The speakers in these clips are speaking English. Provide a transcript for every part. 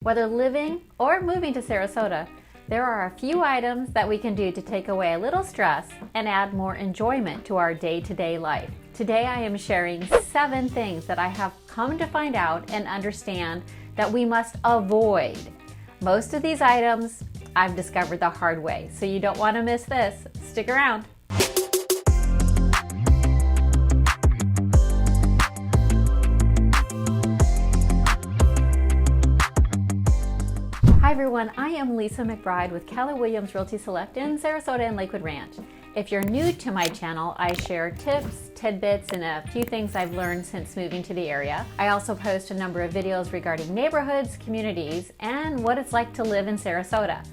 Whether living or moving to Sarasota, there are a few items that we can do to take away a little stress and add more enjoyment to our day-to-day life. Today I am sharing 7 things that I have come to find out and understand that we must avoid. Most of these items I've discovered the hard way, so you don't want to miss this. Stick around. Hi everyone, I am Lisa McBride with Keller Williams Realty Select in Sarasota and Lakewood Ranch. If you're new to my channel, I share tips, tidbits, and a few things I've learned since moving to the area. I also post a number of videos regarding neighborhoods, communities, and what it's like to live in Sarasota.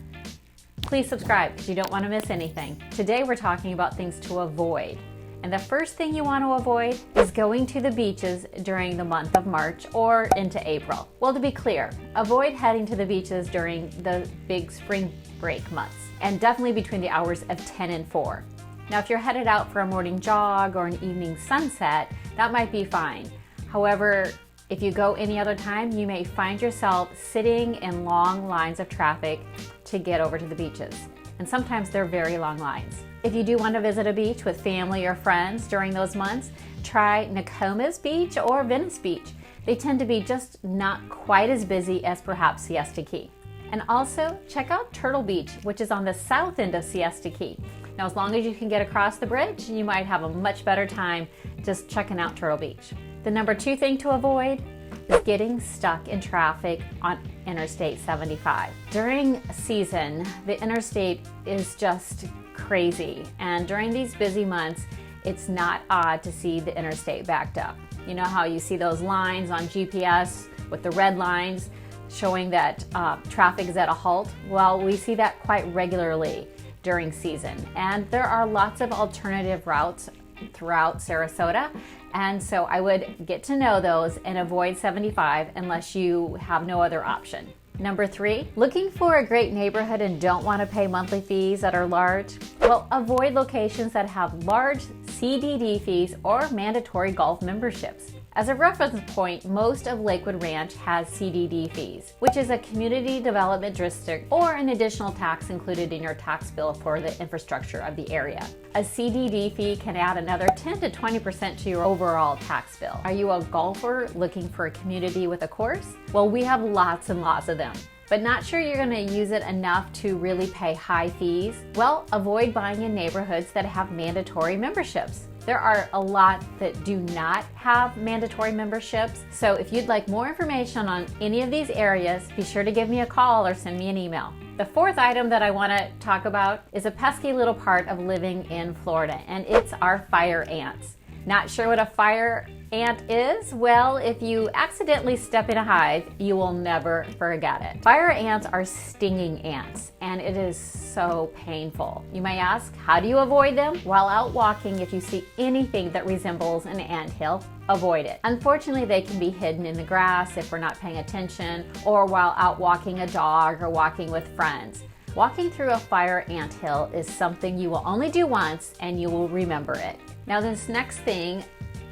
Please subscribe because you don't want to miss anything. Today we're talking about things to avoid. And the first thing you want to avoid is going to the beaches during the month of March or into April. Well, to be clear, avoid heading to the beaches during the big spring break months, and definitely between the hours of 10 and 4. Now, if you're headed out for a morning jog or an evening sunset, that might be fine. However, if you go any other time, you may find yourself sitting in long lines of traffic to get over to the beaches. And sometimes they're very long lines. If you do want to visit a beach with family or friends during those months, try Nokomis Beach or Venice Beach. They tend to be just not quite as busy as perhaps Siesta Key. And also check out Turtle Beach, which is on the south end of Siesta Key. Now, as long as you can get across the bridge, you might have a much better time just checking out Turtle Beach. The number 2 thing to avoid is getting stuck in traffic on Interstate 75. During season, the interstate is just crazy, and during these busy months, it's not odd to see the interstate backed up. You know how you see those lines on GPS with the red lines showing that traffic is at a halt? Well, we see that quite regularly during season, and there are lots of alternative routes throughout Sarasota, and so I would get to know those and avoid 75 unless you have no other option. Number 3, looking for a great neighborhood and don't want to pay monthly fees that are large? Well, avoid locations that have large CDD fees or mandatory golf memberships. As a reference point, most of Lakewood Ranch has CDD fees, which is a community development district or an additional tax included in your tax bill for the infrastructure of the area. A CDD fee can add another 10 to 20% to your overall tax bill. Are you a golfer looking for a community with a course? Well, we have lots and lots of them. But not sure you're going to use it enough to really pay high fees? Well, avoid buying in neighborhoods that have mandatory memberships. There are a lot that do not have mandatory memberships, so if you'd like more information on any of these areas, be sure to give me a call or send me an email. The 4th item that I want to talk about is a pesky little part of living in Florida, and it's our fire ants. Not sure what a fire ant is? Well, if you accidentally step in a hive, you will never forget it. Fire ants are stinging ants, and it is so painful. You may ask, how do you avoid them? While out walking, if you see anything that resembles an anthill, avoid it. Unfortunately, they can be hidden in the grass if we're not paying attention, or while out walking a dog or walking with friends. Walking through a fire anthill is something you will only do once, and you will remember it. Now, this next thing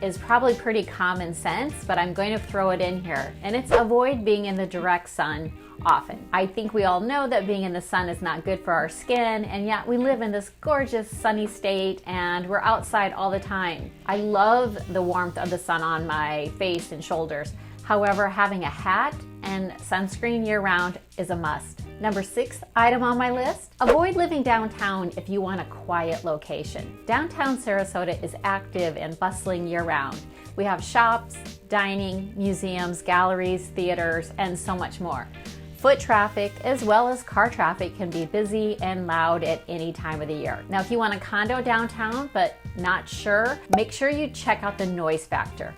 is probably pretty common sense, but I'm going to throw it in here, and it's avoid being in the direct sun often. I think we all know that being in the sun is not good for our skin, and yet we live in this gorgeous sunny state and we're outside all the time. I love the warmth of the sun on my face and shoulders. However, having a hat and sunscreen year-round is a must. Number 6 item on my list, avoid living downtown if you want a quiet location. Downtown Sarasota is active and bustling year-round. We have shops, dining, museums, galleries, theaters, and so much more. Foot traffic as well as car traffic can be busy and loud at any time of the year. Now, if you want a condo downtown but not sure, make sure you check out the noise factor.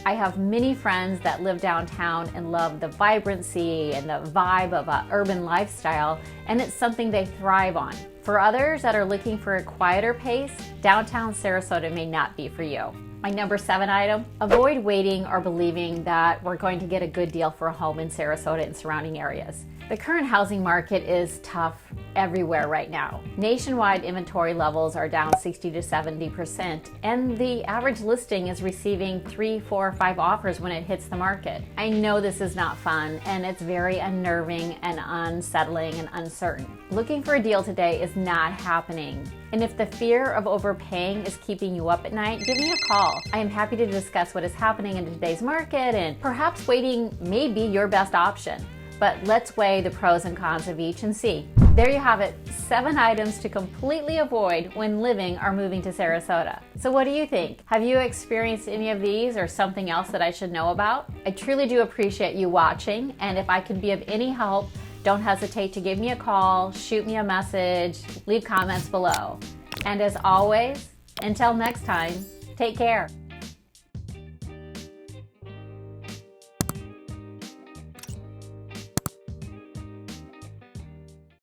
I have many friends that live downtown and love the vibrancy and the vibe of an urban lifestyle, and it's something they thrive on. For others that are looking for a quieter pace, downtown Sarasota may not be for you. My number 7 item, avoid waiting or believing that we're going to get a good deal for a home in Sarasota and surrounding areas. The current housing market is tough everywhere right now. Nationwide inventory levels are down 60 to 70%, and the average listing is receiving 3, 4, 5 offers when it hits the market. I know this is not fun, and it's very unnerving and unsettling and uncertain. Looking for a deal today is not happening. And if the fear of overpaying is keeping you up at night, give me a call. I am happy to discuss what is happening in today's market, and perhaps waiting may be your best option. But let's weigh the pros and cons of each and see. There you have it, 7 items to completely avoid when living or moving to Sarasota. So what do you think? Have you experienced any of these or something else that I should know about? I truly do appreciate you watching, and if I can be of any help, don't hesitate to give me a call, shoot me a message, leave comments below. And as always, until next time, take care.